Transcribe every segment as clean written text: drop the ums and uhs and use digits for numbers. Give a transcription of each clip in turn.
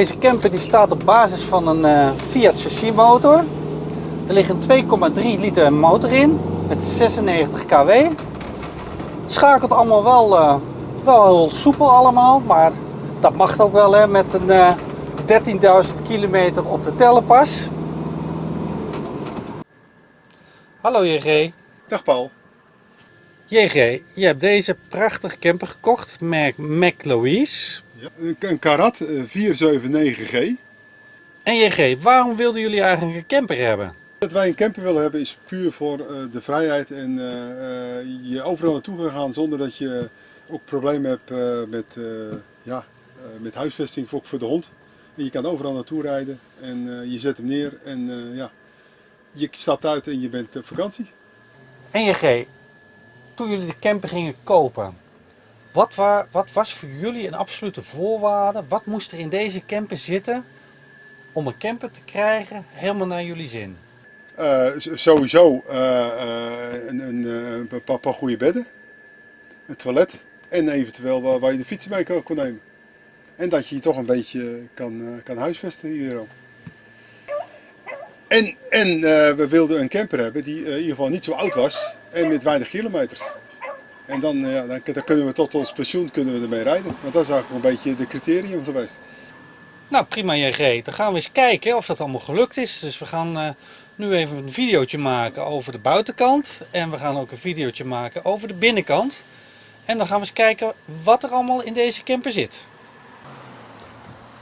Deze camper die staat op basis van een Fiat chassis motor. Er ligt een 2,3 liter motor in met 96 kW. Het schakelt allemaal wel heel soepel allemaal, maar dat mag ook wel hè, met een 13.000 kilometer op de tellenpas. Hallo JG. Dag Paul. JG, je hebt deze prachtige camper gekocht, merk McLouise. Ja, een Karat 479G. En JG, waarom wilden jullie eigenlijk een camper hebben? Dat wij een camper willen hebben is puur voor de vrijheid en je overal naartoe kan gaan zonder dat je ook problemen hebt met huisvesting voor de hond. En je kan overal naartoe rijden en je zet hem neer en je stapt uit en je bent op vakantie. En JG, toen jullie de camper gingen kopen, wat was voor jullie een absolute voorwaarde? Wat moest er in deze camper zitten om een camper te krijgen helemaal naar jullie zin? Sowieso een paar goede bedden, een toilet en eventueel waar je de fietsen mee kon nemen. En dat je je toch een beetje kan huisvesten hierom. En we wilden een camper hebben die in ieder geval niet zo oud was en met weinig kilometers. En dan kunnen we tot ons pensioen ermee rijden. Want dat is eigenlijk een beetje de criterium geweest. Nou prima JG, dan gaan we eens kijken of dat allemaal gelukt is. Dus we gaan nu even een videootje maken over de buitenkant. En we gaan ook een videootje maken over de binnenkant. En dan gaan we eens kijken wat er allemaal in deze camper zit.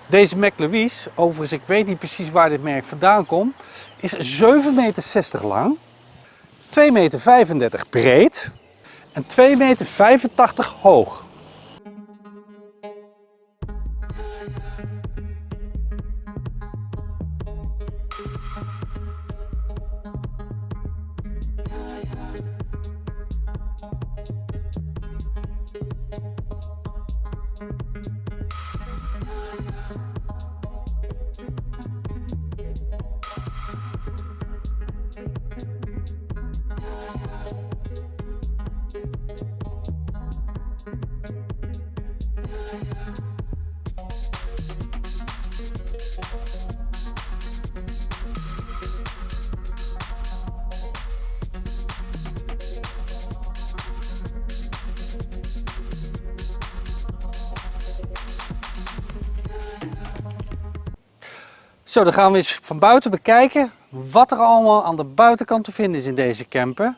Deze McLouise, overigens ik weet niet precies waar dit merk vandaan komt, is 7,60 meter lang, 2,35 meter breed en 2,85 meter hoog. Zo, dan gaan we eens van buiten bekijken wat er allemaal aan de buitenkant te vinden is in deze camper.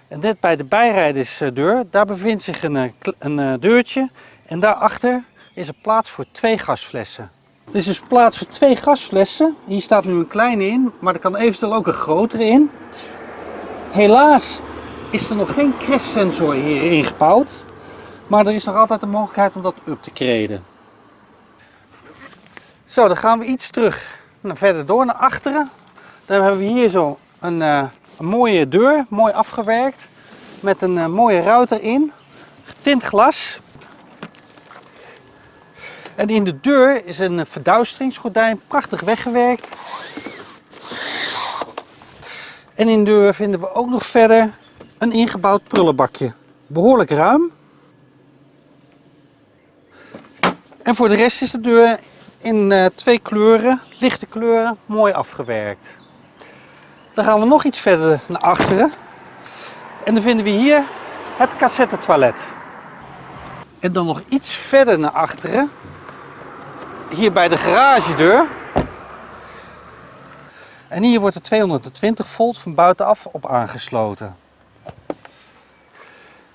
En net bij de bijrijdersdeur, daar bevindt zich een deurtje en daarachter is er plaats voor 2 gasflessen. Er is dus plaats voor 2 gasflessen. Hier staat nu een kleine in, maar er kan eventueel ook een grotere in. Helaas is er nog geen crashsensor hierin gebouwd, maar er is nog altijd de mogelijkheid om dat up te graden. Zo, dan gaan we iets terug verder door naar achteren. Dan hebben we hier zo een mooie deur, mooi afgewerkt. Met een mooie ruit erin, getint glas. En in de deur is een verduisteringsgordijn, prachtig weggewerkt. En in de deur vinden we ook nog verder een ingebouwd prullenbakje. Behoorlijk ruim. En voor de rest is de deur in 2 kleuren, lichte kleuren, mooi afgewerkt. Dan gaan we nog iets verder naar achteren. En dan vinden we hier het cassettetoilet. En dan nog iets verder naar achteren. Hier bij de garagedeur. En hier wordt de 220 volt van buitenaf op aangesloten.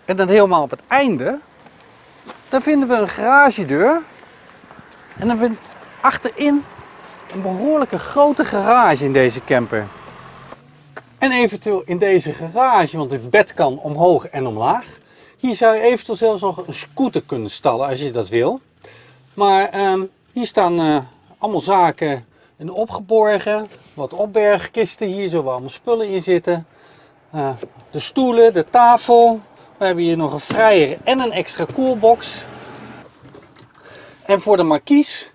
En dan helemaal op het einde, daar vinden we een garagedeur. En dan vind ik achterin een behoorlijke grote garage in deze camper. En eventueel in deze garage, want het bed kan omhoog en omlaag. Hier zou je eventueel zelfs nog een scooter kunnen stallen als je dat wil. Maar hier staan allemaal zaken opgeborgen. Wat opbergkisten, hier zullen allemaal spullen in zitten. De stoelen, de tafel. We hebben hier nog een vrijer en een extra koelbox. En voor de markies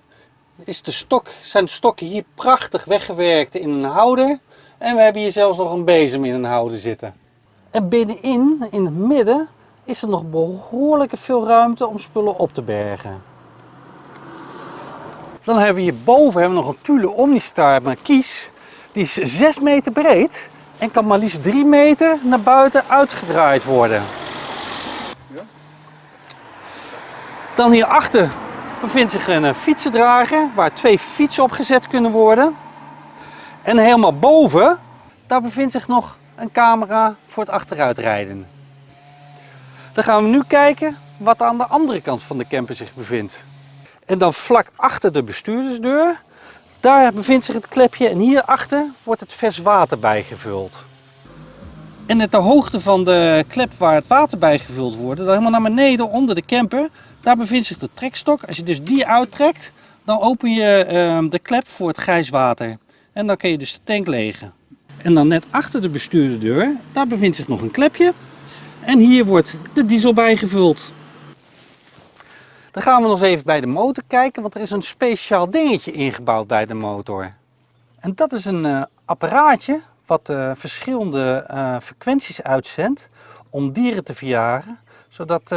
zijn de stokken hier prachtig weggewerkt in een houder. En we hebben hier zelfs nog een bezem in een houder zitten. En binnenin, in het midden, is er nog behoorlijk veel ruimte om spullen op te bergen. Dan hebben we hierboven nog een Thule Omnistar Marquise. Die is 6 meter breed en kan maar liefst 3 meter naar buiten uitgedraaid worden. Ja. Dan hierachter bevindt zich een fietsendrager waar 2 fietsen op gezet kunnen worden. En helemaal boven, daar bevindt zich nog een camera voor het achteruitrijden. Dan gaan we nu kijken wat aan de andere kant van de camper zich bevindt. En dan vlak achter de bestuurdersdeur, daar bevindt zich het klepje en hierachter wordt het vers water bijgevuld. En net de hoogte van de klep waar het water bijgevuld wordt, dan helemaal naar beneden onder de camper, daar bevindt zich de trekstok. Als je dus die uittrekt, dan open je de klep voor het grijswater. En dan kun je dus de tank legen. En dan net achter de bestuurderdeur, daar bevindt zich nog een klepje. En hier wordt de diesel bijgevuld. Dan gaan we nog eens even bij de motor kijken, want er is een speciaal dingetje ingebouwd bij de motor. En dat is een apparaatje wat verschillende frequenties uitzendt om dieren te verjagen. Zodat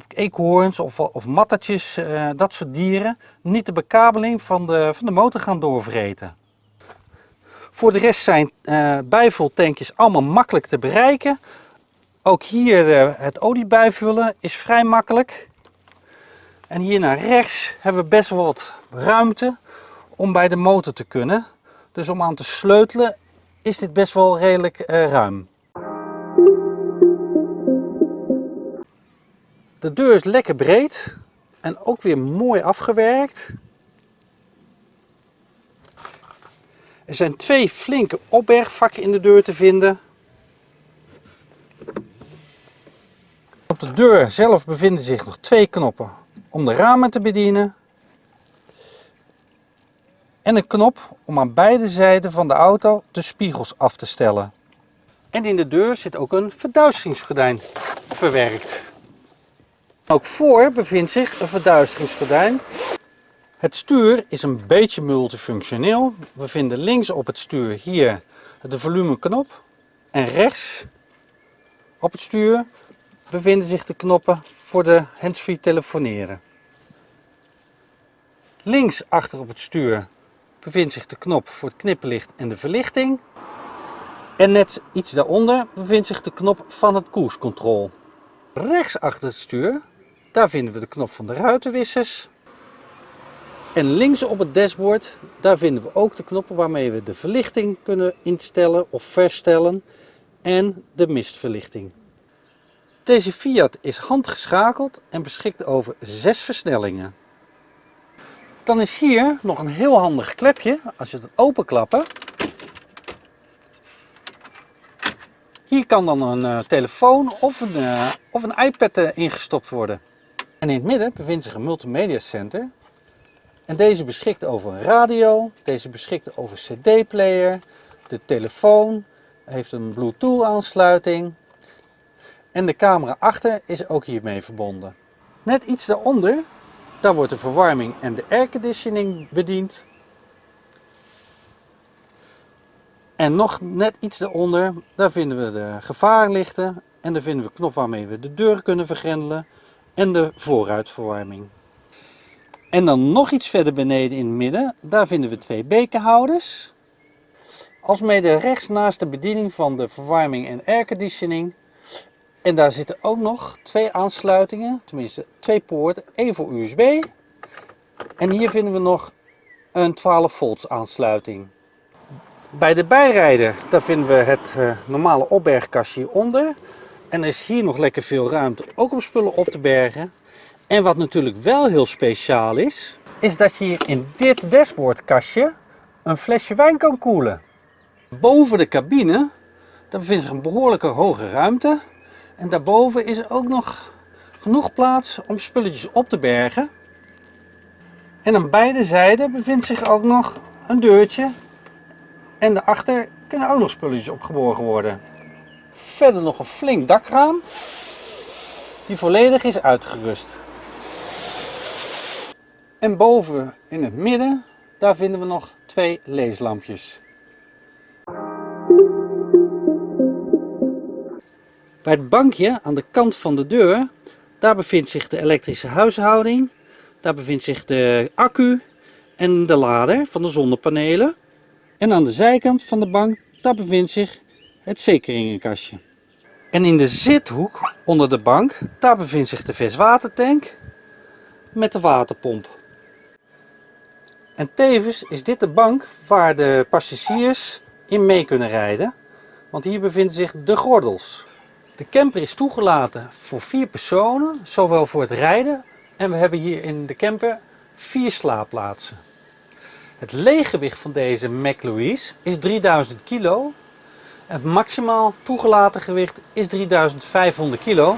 eekhoorns of mattertjes, dat soort dieren, niet de bekabeling van de motor gaan doorvreten. Voor de rest zijn bijvultankjes allemaal makkelijk te bereiken. Ook hier het olie bijvullen is vrij makkelijk. En hier naar rechts hebben we best wel wat ruimte om bij de motor te kunnen. Dus om aan te sleutelen is dit best wel redelijk ruim. De deur is lekker breed en ook weer mooi afgewerkt. Er zijn 2 flinke opbergvakken in de deur te vinden. Op de deur zelf bevinden zich nog 2 knoppen om de ramen te bedienen. En een knop om aan beide zijden van de auto de spiegels af te stellen. En in de deur zit ook een verduisteringsgordijn verwerkt. Ook voor bevindt zich een verduisteringsgordijn. Het stuur is een beetje multifunctioneel. We vinden links op het stuur hier de volumeknop. En rechts op het stuur bevinden zich de knoppen voor de handsfree telefoneren. Links achter op het stuur bevindt zich de knop voor het knipperlicht en de verlichting. En net iets daaronder bevindt zich de knop van het koerscontrole. Rechts achter het stuur, daar vinden we de knop van de ruitenwissers. En links op het dashboard, daar vinden we ook de knoppen waarmee we de verlichting kunnen instellen of verstellen en de mistverlichting. Deze Fiat is handgeschakeld en beschikt over 6 versnellingen. Dan is hier nog een heel handig klepje, als je het openklappen. Hier kan dan een telefoon of een iPad ingestopt worden. En in het midden bevindt zich een multimedia center. En deze beschikt over een radio, deze beschikt over een cd-player, de telefoon, heeft een Bluetooth aansluiting. En de camera achter is ook hiermee verbonden. Net iets daaronder, daar wordt de verwarming en de airconditioning bediend. En nog net iets daaronder, daar vinden we de gevaarlichten en daar vinden we een knop waarmee we de deur kunnen vergrendelen en de voorruitverwarming. En dan nog iets verder beneden in het midden, daar vinden we 2 bekerhouders. Alsmede rechts naast de bediening van de verwarming en airconditioning. En daar zitten ook nog 2 aansluitingen, tenminste 2 poorten, 1 voor USB. En hier vinden we nog een 12 volts aansluiting. Bij de bijrijder, daar vinden we het normale opbergkastje hieronder. En er is hier nog lekker veel ruimte, ook om spullen op te bergen. En wat natuurlijk wel heel speciaal is, is dat je hier in dit dashboardkastje een flesje wijn kan koelen. Boven de cabine, daar bevindt zich een behoorlijke hoge ruimte. En daarboven is er ook nog genoeg plaats om spulletjes op te bergen. En aan beide zijden bevindt zich ook nog een deurtje. En daarachter kunnen ook nog spulletjes opgeborgen worden. Verder nog een flink dakraam, die volledig is uitgerust. En boven in het midden, daar vinden we nog 2 leeslampjes. Bij het bankje aan de kant van de deur, daar bevindt zich de elektrische huishouding. Daar bevindt zich de accu en de lader van de zonnepanelen. En aan de zijkant van de bank, daar bevindt zich het zekeringenkastje. En in de zithoek onder de bank, daar bevindt zich de verswatertank met de waterpomp. En tevens is dit de bank waar de passagiers in mee kunnen rijden, want hier bevinden zich de gordels. De camper is toegelaten voor 4 personen, zowel voor het rijden, en we hebben hier in de camper 4 slaapplaatsen. Het leeggewicht van deze McLouise is 3000 kilo. Het maximaal toegelaten gewicht is 3500 kilo.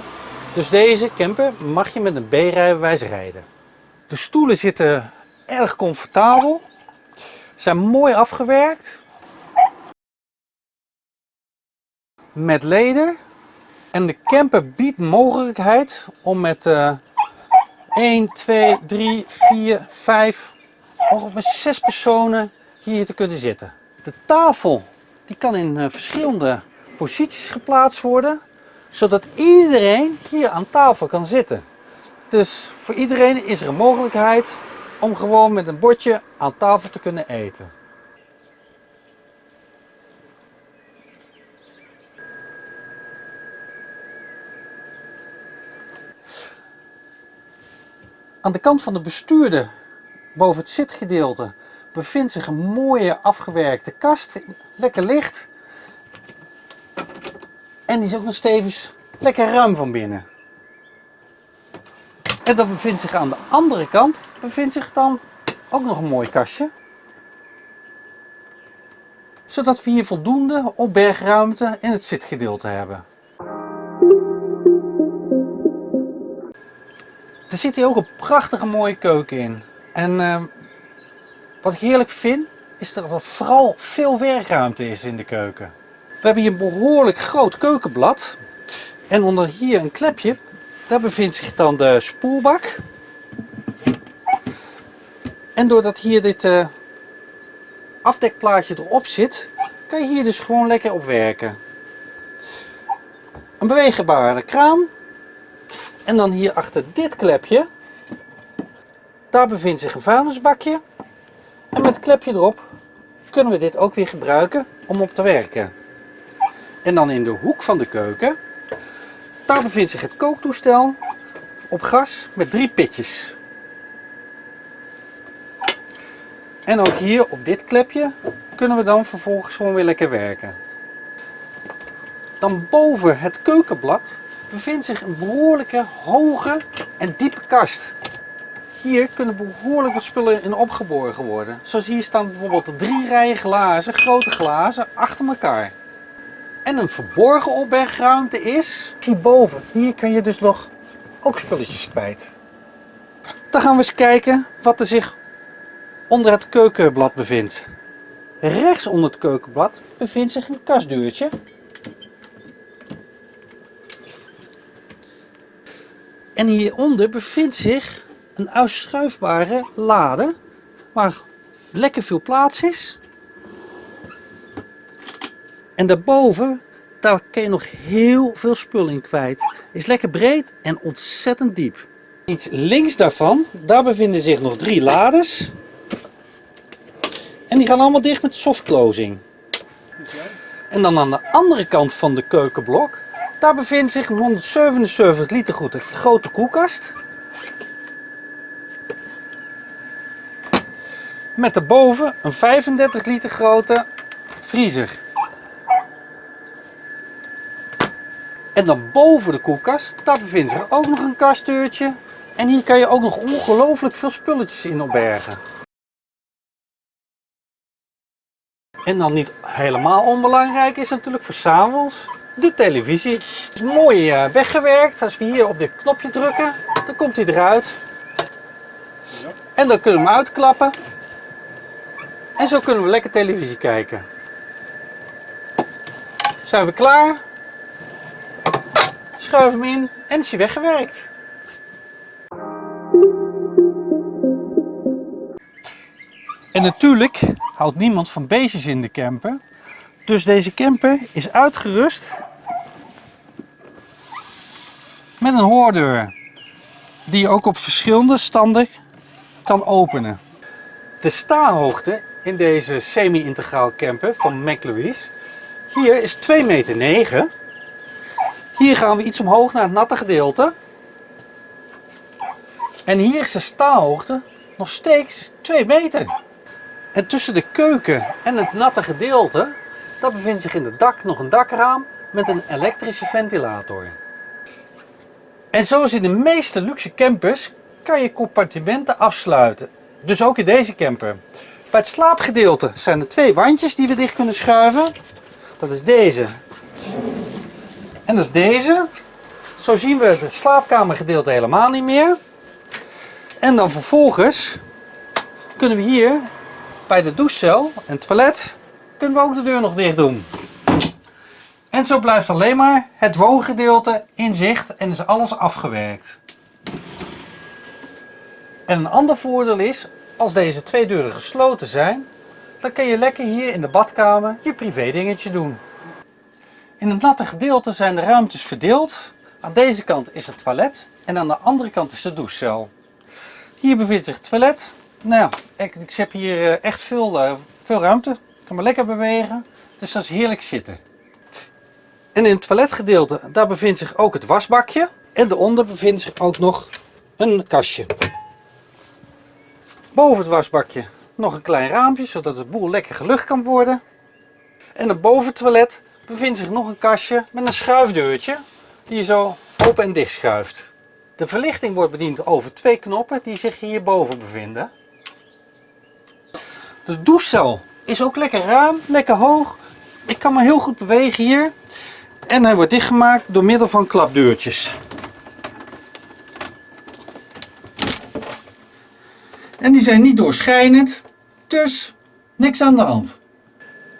Dus deze camper mag je met een B-rijbewijs rijden. De stoelen zitten erg comfortabel. Zijn mooi afgewerkt. Met leder. En de camper biedt mogelijkheid om met 1, 2, 3, 4, 5, ongeveer 6 personen hier te kunnen zitten. De tafel die kan in verschillende posities geplaatst worden, zodat iedereen hier aan tafel kan zitten. Dus voor iedereen is er een mogelijkheid om gewoon met een bordje aan tafel te kunnen eten. Aan de kant van de bestuurder, boven het zitgedeelte, bevindt zich een mooie afgewerkte kast. Lekker licht. En die is ook nog stevig lekker ruim van binnen. En dan bevindt zich aan de andere kant bevindt zich dan ook nog een mooi kastje. Zodat we hier voldoende opbergruimte in het zitgedeelte hebben. Er zit hier ook een prachtige mooie keuken in. En wat ik heerlijk vind, is dat er vooral veel werkruimte is in de keuken. We hebben hier een behoorlijk groot keukenblad. En onder hier een klepje, daar bevindt zich dan de spoelbak. En doordat hier dit afdekplaatje erop zit, kan je hier dus gewoon lekker op werken. Een beweegbare kraan. En dan hier achter dit klepje, daar bevindt zich een vuilnisbakje. En met het klepje erop kunnen we dit ook weer gebruiken om op te werken. En dan in de hoek van de keuken, daar bevindt zich het kooktoestel op gas met 3 pitjes. En ook hier op dit klepje kunnen we dan vervolgens gewoon weer lekker werken. Dan boven het keukenblad bevindt zich een behoorlijke hoge en diepe kast. Hier kunnen behoorlijk wat spullen in opgeborgen worden. Zoals hier staan bijvoorbeeld 3 rijen glazen, grote glazen, achter elkaar. En een verborgen opbergruimte is hierboven. Hier kun je dus nog ook spulletjes kwijt. Dan gaan we eens kijken wat er zich onder het keukenblad bevindt. Rechts onder het keukenblad bevindt zich een kastdeurtje. En hieronder bevindt zich een uitschuifbare lade waar lekker veel plaats is. En daarboven, daar kun je nog heel veel spul in kwijt. Is lekker breed en ontzettend diep. Iets links daarvan, daar bevinden zich nog 3 lades. En die gaan allemaal dicht met soft closing. En dan aan de andere kant van de keukenblok, daar bevindt zich een 177 liter grote koelkast. Met daarboven een 35 liter grote vriezer. En dan boven de koelkast, daar bevindt zich ook nog een kastdeurtje. En hier kan je ook nog ongelooflijk veel spulletjes in opbergen. En dan niet helemaal onbelangrijk is natuurlijk voor 's avonds de televisie. Het is mooi weggewerkt. Als we hier op dit knopje drukken, dan komt hij eruit. En dan kunnen we hem uitklappen. En zo kunnen we lekker televisie kijken. Zijn we klaar? Schuif hem in en is hij weggewerkt. En natuurlijk houdt niemand van beestjes in de camper. Dus deze camper is uitgerust met een hoordeur die je ook op verschillende standen kan openen. De staanhoogte in deze semi-integraal camper van McLouise. Hier is 2,9 meter. Hier gaan we iets omhoog naar het natte gedeelte. En hier is de staanhoogte nog steeds 2 meter. En tussen de keuken en het natte gedeelte, daar bevindt zich in het dak nog een dakraam met een elektrische ventilator. En zoals in de meeste luxe campers kan je compartimenten afsluiten. Dus ook in deze camper. Bij het slaapgedeelte zijn er 2 wandjes die we dicht kunnen schuiven. Dat is deze. En dat is deze. Zo zien we het slaapkamergedeelte helemaal niet meer. En dan vervolgens kunnen we hier bij de douchecel en het toilet kunnen we ook de deur nog dicht doen. En zo blijft alleen maar het woongedeelte in zicht en is alles afgewerkt. En een ander voordeel is, als deze 2 deuren gesloten zijn, dan kun je lekker hier in de badkamer je privé dingetje doen. In het natte gedeelte zijn de ruimtes verdeeld. Aan deze kant is het toilet en aan de andere kant is de douchecel. Hier bevindt zich het toilet. Nou ja, ik heb hier echt veel ruimte. Ik kan me lekker bewegen, dus dat is heerlijk zitten. En in het toiletgedeelte, daar bevindt zich ook het wasbakje. En daaronder bevindt zich ook nog een kastje. Boven het wasbakje nog een klein raampje, zodat de boel lekker gelucht kan worden. En boven het toilet bevindt zich nog een kastje met een schuifdeurtje die je zo open en dicht schuift. De verlichting wordt bediend over 2 knoppen die zich hierboven bevinden. De douchecel is ook lekker ruim, lekker hoog. Ik kan me heel goed bewegen hier. En hij wordt dichtgemaakt door middel van klapdeurtjes. En die zijn niet doorschijnend, dus niks aan de hand.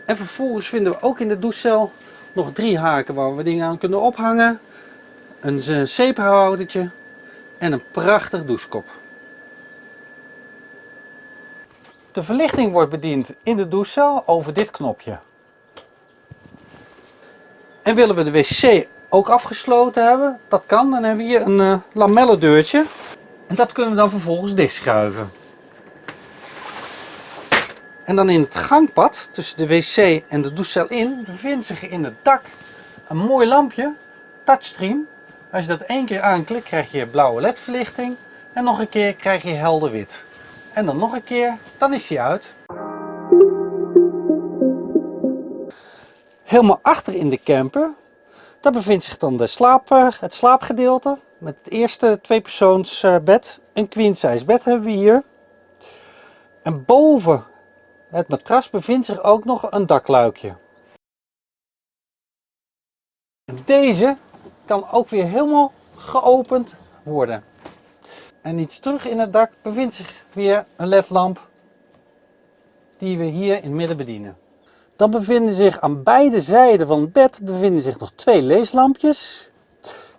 En vervolgens vinden we ook in de douchecel nog 3 haken waar we dingen aan kunnen ophangen. Een zeephoudertje en een prachtig douchekop. De verlichting wordt bediend in de douchecel over dit knopje. En willen we de wc ook afgesloten hebben, dat kan. Dan hebben we hier een lamellendeurtje. En dat kunnen we dan vervolgens dichtschuiven. En dan in het gangpad tussen de wc en de douchecel in bevindt zich in het dak een mooi lampje, touchstream. Als je dat 1 keer aanklikt krijg je blauwe ledverlichting en nog een keer krijg je helder wit. En dan nog een keer, dan is hij uit. Helemaal achter in de camper, daar bevindt zich dan het slaapgedeelte met het eerste 2-persoonsbed. Een queen size bed hebben we hier. En boven het matras bevindt zich ook nog een dakluikje. En deze kan ook weer helemaal geopend worden. En iets terug in het dak bevindt zich weer een ledlamp die we hier in het midden bedienen. Dan bevinden zich aan beide zijden van het bed bevinden zich nog 2 leeslampjes.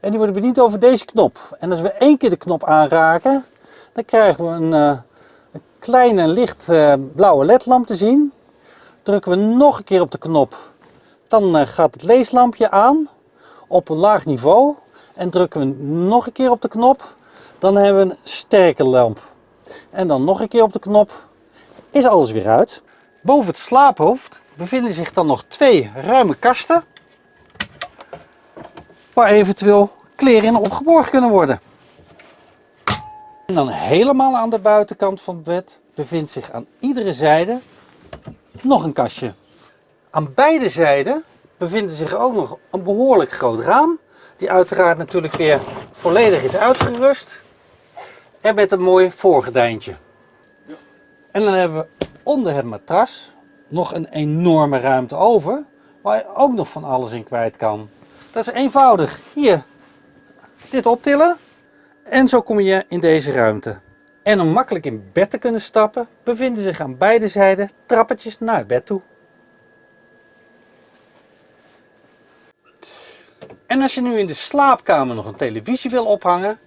En die worden bediend over deze knop. En als we 1 keer de knop aanraken, dan krijgen we een kleine licht blauwe ledlamp te zien. Drukken we nog een keer op de knop, dan gaat het leeslampje aan op een laag niveau. En drukken we nog een keer op de knop, dan hebben we een sterke lamp. En dan nog een keer op de knop, is alles weer uit. Boven het slaaphoofd bevinden zich dan nog 2 ruime kasten, waar eventueel kleren in opgeborgen kunnen worden. En dan helemaal aan de buitenkant van het bed bevindt zich aan iedere zijde nog een kastje. Aan beide zijden bevindt zich ook nog een behoorlijk groot raam, die uiteraard natuurlijk weer volledig is uitgerust en met een mooi voorgordijntje. Ja. En dan hebben we onder het matras nog een enorme ruimte over, waar je ook nog van alles in kwijt kan. Dat is eenvoudig. Hier, dit optillen en zo kom je in deze ruimte. En om makkelijk in bed te kunnen stappen, bevinden zich aan beide zijden trappetjes naar het bed toe. En als je nu in de slaapkamer nog een televisie wil ophangen,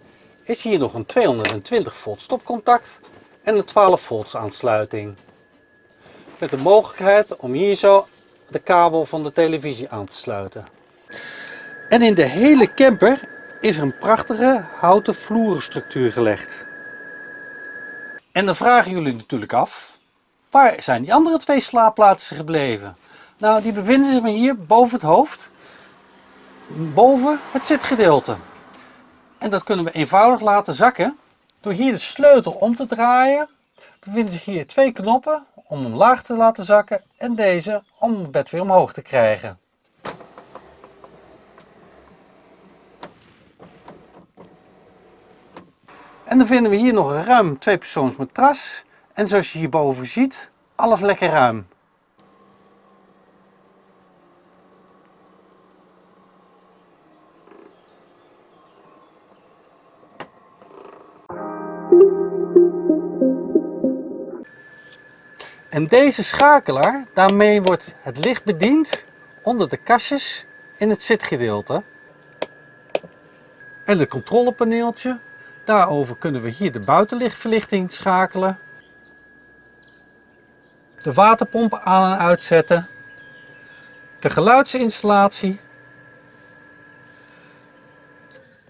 is hier nog een 220 volt stopcontact en een 12 volts aansluiting. Met de mogelijkheid om hier zo de kabel van de televisie aan te sluiten. En in de hele camper is er een prachtige houten vloerenstructuur gelegd. En dan vragen jullie natuurlijk af, Waar zijn die andere 2 slaapplaatsen gebleven? Nou, die bevinden zich hier boven het hoofd, boven het zitgedeelte. En dat kunnen we eenvoudig laten zakken. Door hier de sleutel om te draaien, bevinden zich hier 2 knoppen om hem laag te laten zakken en deze om het bed weer omhoog te krijgen. En dan vinden we hier nog een ruim 2-persoons matras. En zoals je hierboven ziet, alles lekker ruim. En deze schakelaar, daarmee wordt het licht bediend onder de kastjes in het zitgedeelte. En het controlepaneeltje, daarover kunnen we hier de buitenlichtverlichting schakelen. De waterpomp aan en uitzetten. De geluidsinstallatie.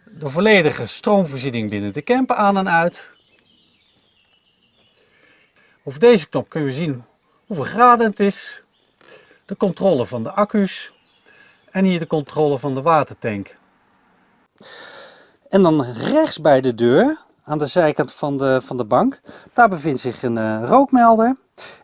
De volledige stroomvoorziening binnen de camper aan en uit. Over deze knop kun je zien hoeveel graden het is. De controle van de accu's. En hier de controle van de watertank. En dan rechts bij de deur, aan de zijkant van de bank, daar bevindt zich een rookmelder.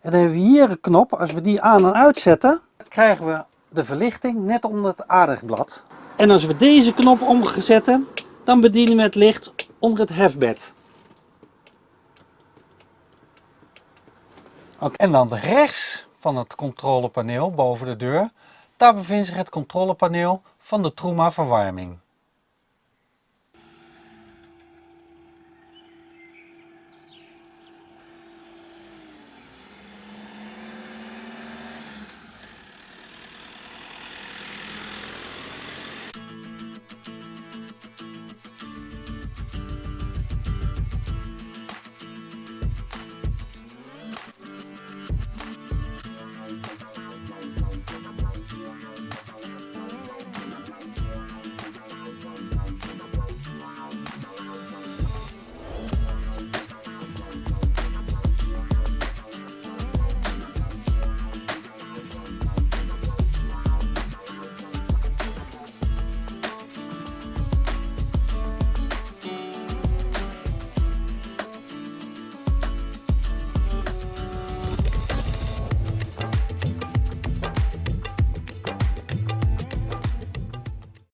En dan hebben we hier een knop, als we die aan en uitzetten, krijgen we de verlichting net onder het aardigblad. En als we deze knop omzetten, dan bedienen we het licht onder het hefbed. En dan rechts van het controlepaneel boven de deur, daar bevindt zich het controlepaneel van de Truma verwarming.